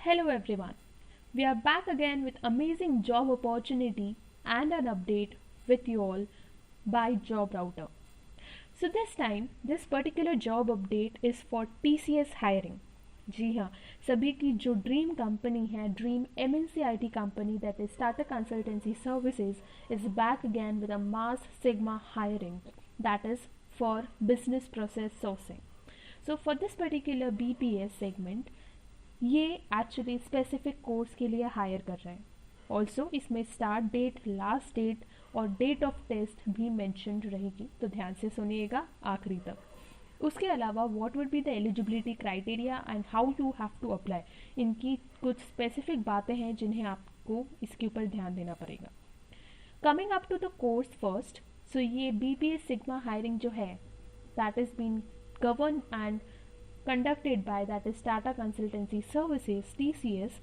Hello everyone. We are back again with amazing job opportunity and an update with you all by Job Router. So this time this particular job update is for TCS hiring. जी हाँ, सभी की जो dream company है, dream MNC IT company that is Tata Consultancy Services is back again with a mass sigma hiring that is for business process sourcing. So for this particular BPS segment ये actually specific course के लिए hire कर रहे हैं. Also इसमें start date, last date और date of test भी mention रहेगी, तो ध्यान से सुनिएगा आखिरी तक. उसके अलावा what would be the eligibility criteria and how you have to apply, इनकी कुछ स्पेसिफिक बातें हैं जिन्हें आपको इसके ऊपर ध्यान देना पड़ेगा. Coming up to the course first, so ये BPS सिग्मा हायरिंग जो है that is been govern and conducted by that is Tata Consultancy Services TCS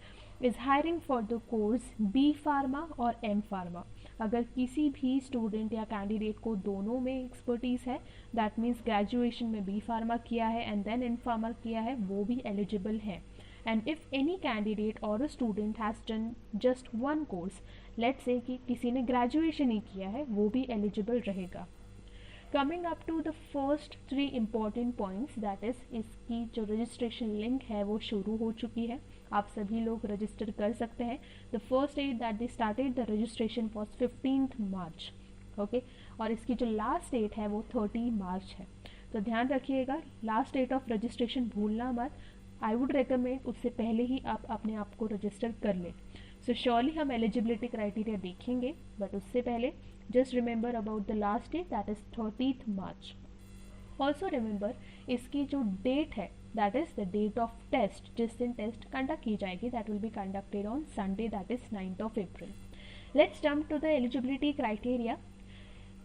is hiring for the course B Pharma और M Pharma. अगर किसी भी student या candidate को दोनों में एक्सपर्टीज़ है, दैट मीन्स ग्रेजुएशन में B Pharma किया है एंड देन M Pharma किया है, वो भी एलिजिबल है. एंड इफ़ एनी कैंडिडेट और a student has done just one course, let's say कि किसी ने ग्रेजुएशन ही किया है, वो भी एलिजिबल रहेगा. Coming up to the first 3 important points, that is इसकी जो रजिस्ट्रेशन लिंक है वो शुरू हो चुकी है. आप सभी लोग रजिस्टर कर सकते हैं. The first date that they started the registration was 15 March. Okay, और इसकी जो लास्ट डेट है वो 30 मार्च है. तो ध्यान रखिएगा, लास्ट डेट ऑफ रजिस्ट्रेशन भूलना मत. आई वुड रिकमेंड उससे पहले ही आप अपने आप को रजिस्टर कर लें. सो श्योरली हम एलिजिबिलिटी क्राइटेरिया देखेंगे, बट उससे पहले just remember about the last date, that is 30th March. Also remember इसकी जो डेट है that is the date of test, जिस दिन टेस्ट कंडक्ट की जाएगी, that will be conducted on Sunday, that is 9th of April. Let's jump to the eligibility criteria.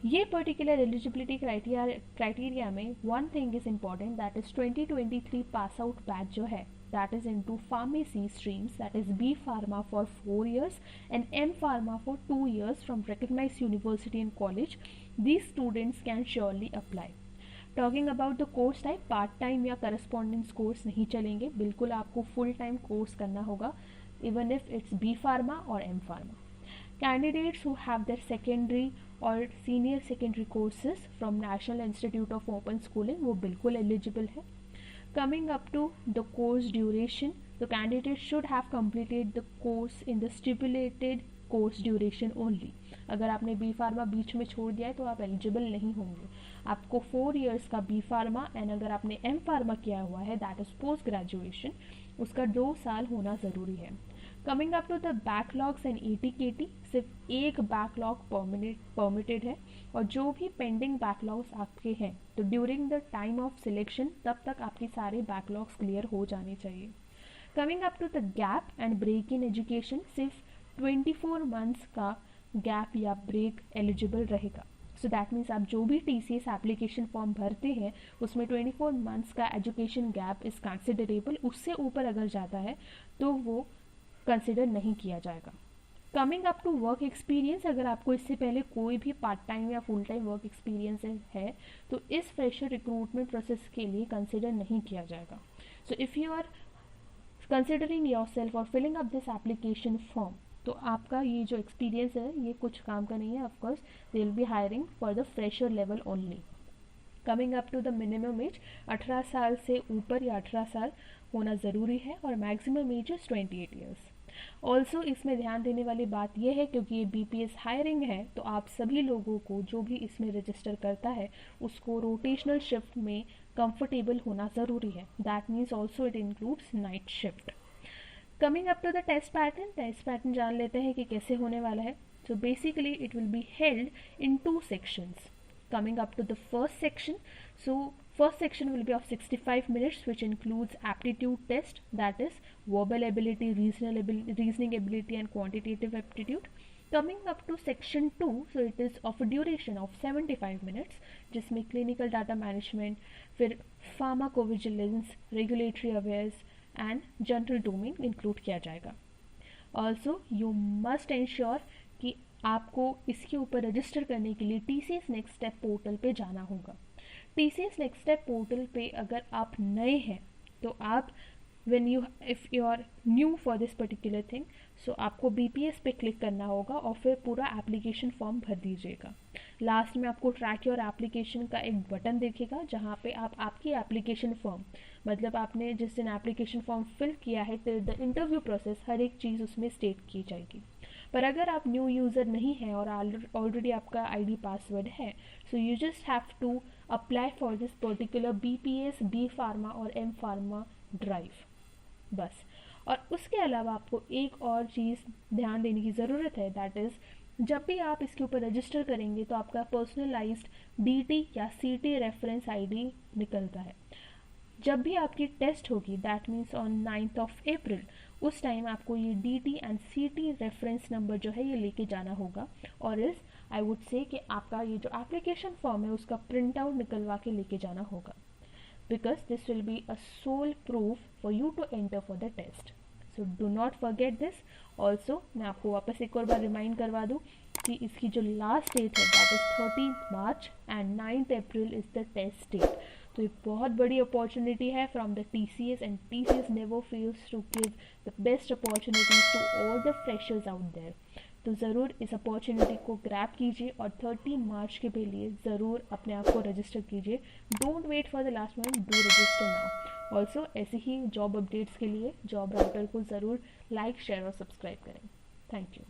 ये particular eligibility criteria में one thing is important, that is 2023 pass out batch जो है that is into pharmacy streams, that is B Pharma for 4 years and M Pharma for 2 years from recognized university and college. These students can surely apply. Talking about the course type, part time या correspondence course नहीं चलेंगे, बिल्कुल आपको full time course करना होगा, even if it's B Pharma और M Pharma. Candidates who have their secondary or senior secondary courses from National Institute of Open Schooling वो बिल्कुल एलिजिबल है. Coming up to the course duration, the candidate should have completed the course in the stipulated course duration only. अगर आपने B Pharma बीच में छोड़ दिया है तो आप एलिजिबल नहीं होंगे. आपको 4 years का B Pharma एंड अगर आपने M Pharma किया हुआ है दैट इज पोस्ट ग्रेजुएशन, उसका 2 साल होना ज़रूरी है. Coming up to the backlogs and ATKT, सिर्फ एक बैकलॉग परमिटेड है, और जो भी पेंडिंग बैकलॉग्स आपके हैं तो during the time of selection तब तक आपके सारे बैकलॉग्स क्लियर हो जाने चाहिए. Coming up to the gap and break in education, सिर्फ 24 मंथ्स का गैप या ब्रेक एलिजिबल रहेगा. सो दैट मीन्स आप जो भी TCS एप्लीकेशन फॉर्म भरते हैं उसमें 24 मंथ्स का एजुकेशन गैप इज़ कंसिडरेबल. उससे ऊपर अगर जाता है तो वो कंसिडर नहीं किया जाएगा. Coming up to work experience, अगर आपको इससे पहले कोई भी पार्ट टाइम या फुल टाइम वर्क एक्सपीरियंस है तो इस फ्रेशर रिक्रूटमेंट प्रोसेस के लिए कंसिडर नहीं किया जाएगा. So if you are considering yourself और filling up this application form, तो आपका ये जो एक्सपीरियंस है ये कुछ काम का नहीं है. Of course they will be hiring for the fresher level only. Coming up to the minimum age, 18 साल से ऊपर या 18 साल होना ज़रूरी है और maximum age is 28 years. Also इसमें ध्यान देने वाली बात यह है क्योंकि ये BPS हायरिंग है तो आप सभी लोगों को जो भी इसमें रजिस्टर करता है उसको रोटेशनल शिफ्ट में कंफर्टेबल होना ज़रूरी है. That means also it includes night shift. Coming up to the test pattern जान लेते हैं कि कैसे होने वाला है. So basically it will be held in 2 sections. Coming up to the first section, so first section will be of 65 minutes which includes aptitude test, that is verbal ability, reasoning ability and quantitative aptitude. Coming up to section 2, so it is of a duration of 75 minutes जिसमें clinical data management, फिर pharmacovigilance, regulatory affairs and general domain include किया जाएगा. Also you must ensure कि आपको इसके ऊपर register करने के लिए TCS नेक्स्ट स्टेप पोर्टल पे जाना होगा. TCS नेक्स्ट स्टेप पोर्टल पे अगर आप नए हैं तो आप when you if you are new for this particular thing, so आपको BPS पे क्लिक करना होगा और फिर पूरा एप्लीकेशन फॉर्म भर दीजिएगा। लास्ट में आपको ट्रैक योर एप्लीकेशन का एक बटन दिखेगा जहाँ पे आप आपकी एप्लीकेशन फॉर्म, मतलब आपने जिस दिन एप्लीकेशन फॉर्म फिल किया है टिल द इंटरव्यू प्रोसेस, हर एक चीज़ उसमें स्टेट की जाएगी। पर अगर आप न्यू यूज़र नहीं हैं और ऑलरेडी आपका ID पासवर्ड है, so you just have to apply for this particular BPS, B pharma और M फार्मा ड्राइव, बस। और उसके अलावा आपको एक और चीज़ ध्यान देने की ज़रूरत है, दैट इज़ जब भी आप इसके ऊपर रजिस्टर करेंगे तो आपका पर्सनलाइज्ड DT या CT रेफरेंस ID निकलता है। जब भी आपकी टेस्ट होगी, that means on 9th of April, उस टाइम आपको ये DT and CT reference number जो है ये लेके जाना होगा, और इस आई वुड से कि आपका ये जो एप्लीकेशन फॉर्म है उसका प्रिंट आउट निकलवा के लेके जाना होगा, because this will be a sole proof for you to enter for the test. So do not forget this. Also मैं आपको वापस एक और बार रिमाइंड करवा दूँ कि इसकी जो लास्ट डेट है that is 13 March and 9th April is the test date. तो ये बहुत बड़ी अपॉर्चुनिटी है from the TCS, and TCS never fails to give the best opportunities to all the freshers out there. तो ज़रूर इस opportunity को ग्रैब कीजिए और 13 मार्च के लिए ज़रूर अपने आप को रजिस्टर कीजिए। Don't wait for the last moment, do register now. Also ऐसे ही जॉब अपडेट्स के लिए जॉब राउटर को ज़रूर लाइक, शेयर और सब्सक्राइब करें। Thank you.